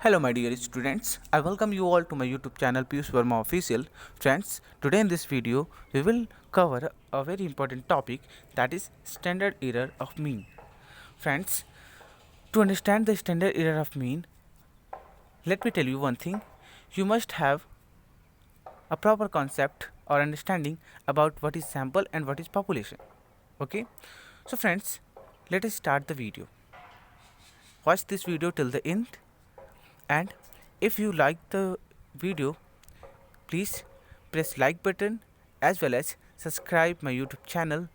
Hello my dear students, I welcome you all to my YouTube channel Piyush Verma Official. Friends, today in this video we will cover a very important topic, that is standard error of mean. Friends, to understand the standard error of mean, let me tell you one thing. You must have a proper concept or understanding about what is sample and what is population. Okay? So friends, let us start the video. Watch this video till the end, and if you like the video, please press like button as well as subscribe my YouTube channel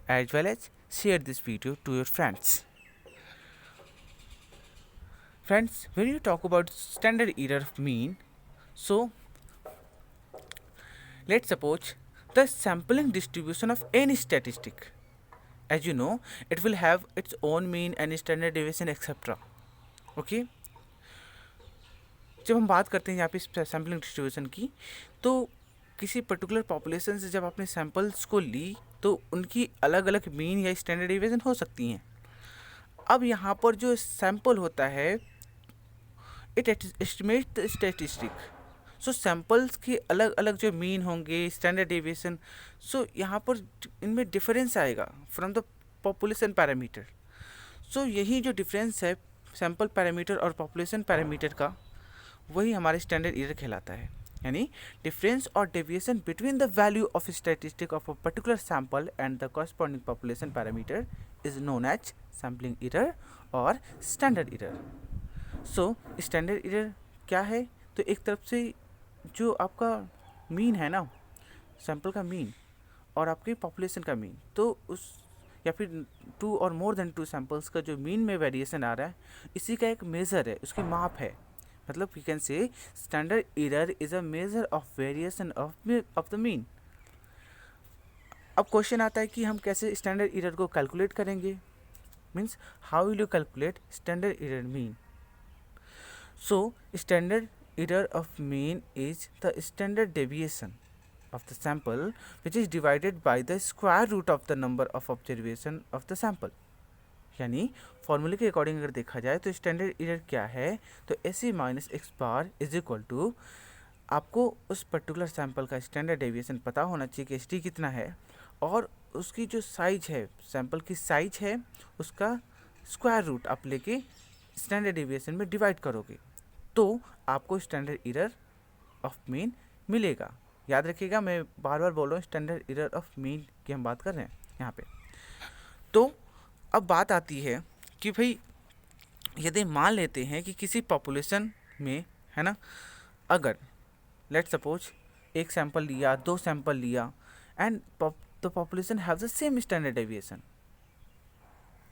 as well as share this video to your friends. Friends, when you talk about standard error of mean, so let's suppose the sampling distribution of any statistic. As you know, it will have its own mean and standard deviation etc. Okay? जब हम बात करते हैं यहाँ पे sampling distribution की, तो किसी पर्टिकुलर पॉपुलेशन से जब आपने सैम्पल्स को ली तो उनकी अलग अलग मीन या स्टैंडर्ड डिवीजन हो सकती हैं. अब यहाँ पर जो सैम्पल होता है, it estimate the statistic. So samples के अलग अलग जो मीन होंगे, स्टैंडर्ड डिवीजन, सो यहाँ पर इनमें डिफरेंस आएगा फ्रॉम द पॉपुलेशन पैरामीटर. सो यही जो डिफरेंस है सैम्पल पैरामीटर और पॉपुलेशन पैरामीटर का, वही हमारे स्टैंडर्ड एरर कहलाता है. यानी difference or deviation between the value of statistic of a particular sample and the corresponding population parameter is known as sampling error or standard error. So standard error क्या है? तो एक तरफ से जो आपका मीन है ना, सैम्पल का मीन और आपके पॉपुलेशन का मीन, तो उस या फिर टू और मोर देन टू सैम्पल्स का जो मीन में वेरिएशन आ रहा है, इसी का एक मेज़र है, उसकी माप है. मतलब we can say standard error is a measure of variation of the mean. अब क्वेश्चन आता है कि हम कैसे स्टैंडर्ड एरर को कैलकुलेट करेंगे. Means how will you calculate standard error mean. So standard error of mean is the standard deviation of the sample which is divided by the square root of the number of observation of the sample. यानी फॉर्मूले के according अगर देखा जाए तो standard error क्या है, तो AC minus x bar is equal to, आपको उस पर्टिकुलर सैम्पल का स्टैंडर्ड डेविएशन पता होना चाहिए कि एस कितना है, और उसकी जो साइज है, सैम्पल की साइज है, उसका स्क्वायर रूट आप लेके स्टैंडर्ड डेविएशन में डिवाइड करोगे तो आपको स्टैंडर्ड एरर ऑफ मीन मिलेगा. याद रखिएगा, मैं बार बार बोल रहा हूँ स्टैंडर्ड एरर ऑफ मीन की हम बात कर रहे हैं यहाँ पे. तो अब बात आती है कि भाई यदि मान लेते हैं कि किसी पॉपुलेशन में, है ना, अगर लेट सपोज एक सैंपल लिया, दो सैंपल लिया, and the population have the same standard deviation,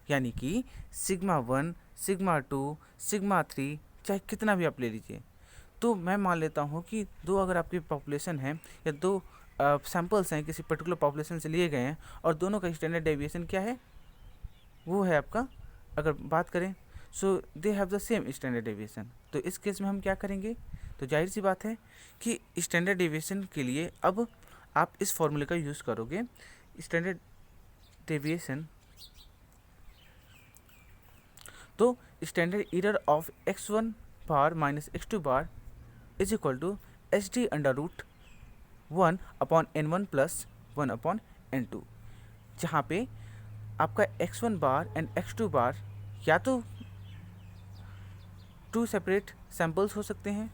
यानी कि सिग्मा 1, सिग्मा 2, सिग्मा 3, चाहे कितना भी आप ले लीजिए. तो मैं मान लेता हूँ कि दो अगर आपकी पॉपुलेशन है या दो सैंपल्स हैं किसी पर्टिकुलर पॉपुलेशन से लिए गए हैं और दोनों का स्टैंडर्ड डेविएशन क्या है, वो है आपका, अगर बात करें, so they have the same standard deviation. तो इस केस में हम क्या करेंगे, तो जाहिर सी बात है कि स्टैंडर्ड डेविएशन के लिए अब आप इस फॉर्मूले का यूज़ करोगे. स्टैंडर्ड डेविएशन, तो standard error of x1 bar minus x2 bar is equal to SD under root 1 upon n1 plus 1 upon n2, जहाँ पे आपका x1 बार एंड x2 बार या तो टू सेपरेट सैम्पल्स हो सकते हैं,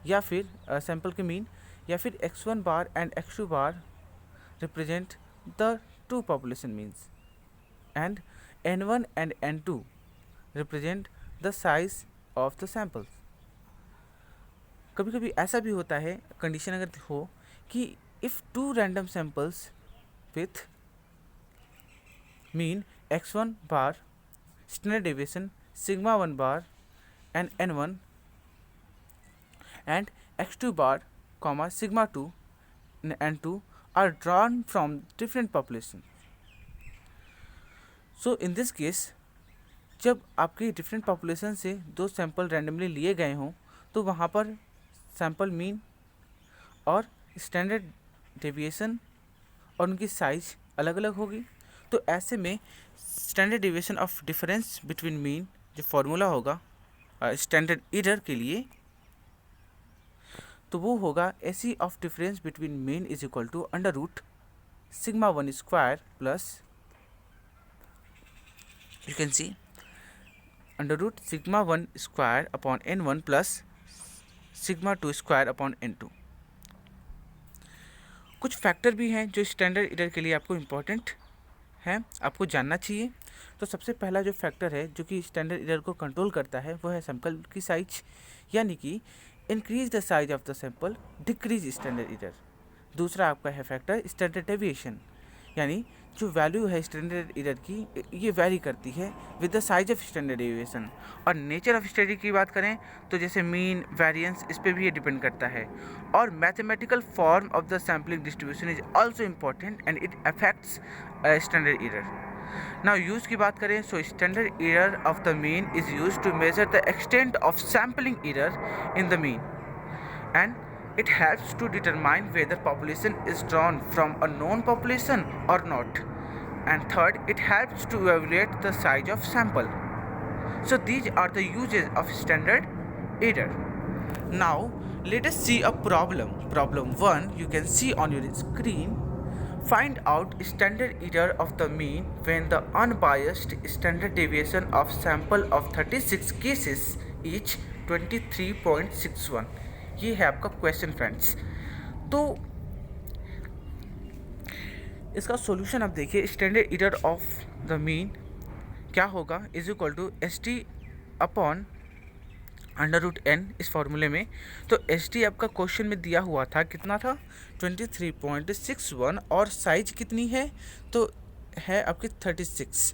या फिर सैम्पल के मीन, या फिर x1 bar and x2 bar represent the two population means, and n1 and n2 represent the size of the samples. कभी कभी ऐसा भी होता है, कंडीशन अगर हो कि if two random samples with mean x1 bar, standard deviation sigma 1 bar and n1, and x2 bar comma sigma 2 n2 are drawn from different population. So in this case, जब आपके डिफरेंट पॉपुलेशन से दो sample randomly लिए गए हों तो वहाँ पर सैंपल मीन और स्टैंडर्ड डेविएशन और उनकी साइज अलग अलग होगी. तो ऐसे में standard deviation of difference between mean, जो फॉर्मूला होगा, स्टैंडर्ड एरर के लिए, तो वो होगा AC of difference between mean is equal to under root sigma 1 square plus, you can see, under root sigma 1 square upon n1 plus sigma 2 square upon n2। कुछ factor भी हैं जो स्टैंडर्ड एरर के लिए आपको इम्पोर्टेंट है, आपको जानना चाहिए। तो सबसे पहला जो फैक्टर है जो कि स्टैंडर्ड एरर को कंट्रोल करता है वो है सैंपल की साइज, यानी कि increase the size of the sample decrease standard error. दूसरा आपका है फैक्टर स्टैंडर्ड डेविएशन, यानी जो वैल्यू है स्टैंडर्ड एरर की ये वैरी करती है with the size of standard deviation. और नेचर ऑफ स्टडी की बात करें तो जैसे मीन, वेरिएंस, इस पे भी ये डिपेंड करता है। और mathematical form of the sampling distribution is also important and it affects standard error. Now use की बात करें so standard error of the mean is used to measure the extent of sampling error in the mean and it helps to determine whether population is drawn from a known population or not. And third, it helps to evaluate the size of sample. So these are the uses of standard error. Now let us see a problem. Problem 1 you can see on your screen. Find out standard error of the mean when the unbiased standard deviation of sample of 36 cases each 23.61। ये है आपका question friends. तो इसका solution आप देखिए, standard error of the mean क्या होगा is equal to S T upon under root N इस फॉर्मूले में। तो एस टी आपका क्वेश्चन में दिया हुआ था, कितना था 23.61 और साइज कितनी है तो है आपकी 36।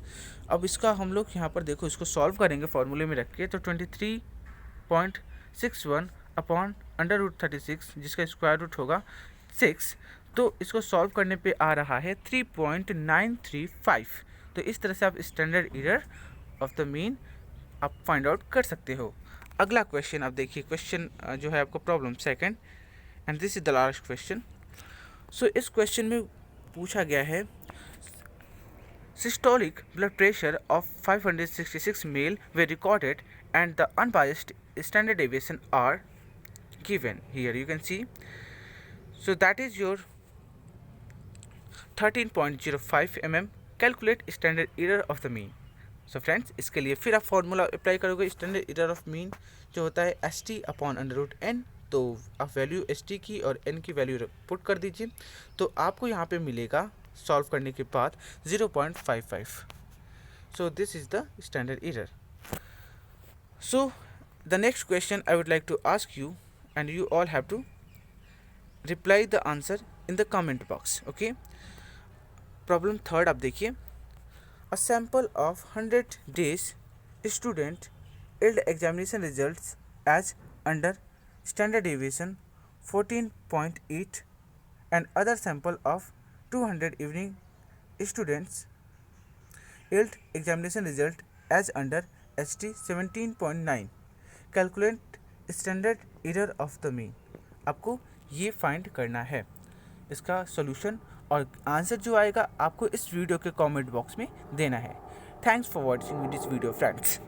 अब इसका हम लोग यहाँ पर देखो इसको सॉल्व करेंगे फॉर्मूले में रख के, तो 23.61 अपॉन अंडर रूट 36 जिसका स्क्वायर रूट होगा 6, तो इसको सॉल्व करने पे आ रहा है 3.935। तो इस तरह से आप standard error of the mean आप फाइंड आउट कर सकते हो। अगला क्वेश्चन आप देखिए, क्वेश्चन जो है आपका problem second and this is the last question. So इस क्वेश्चन में पूछा गया है systolic blood pressure of 566 male were recorded and the unbiased standard deviation are given here, you can see. So that is your 13.05 mm. Calculate standard error of the mean. So friends, इसके लिए फिर आप formula apply करोगे standard error of mean जो होता है S T upon under root N. तो आप वैल्यू एस टी की और एन की वैल्यू पुट कर दीजिए, तो आपको यहाँ पे मिलेगा सॉल्व करने के बाद 0.55। So this is the standard error. So the next question I would like to ask you, and you all have to reply the answer in the comment box, okay? Problem third आप देखिए, a sample of 100 days student yield examination results as under standard deviation 14.8 and other sample of 200 evening students yield examination result as under HT 17.9। Calculate standard error of the mean. आपको ये find करना है इसका solution, और answer जो आएगा आपको इस वीडियो के कमेंट बॉक्स में देना है। Thanks for watching this video friends.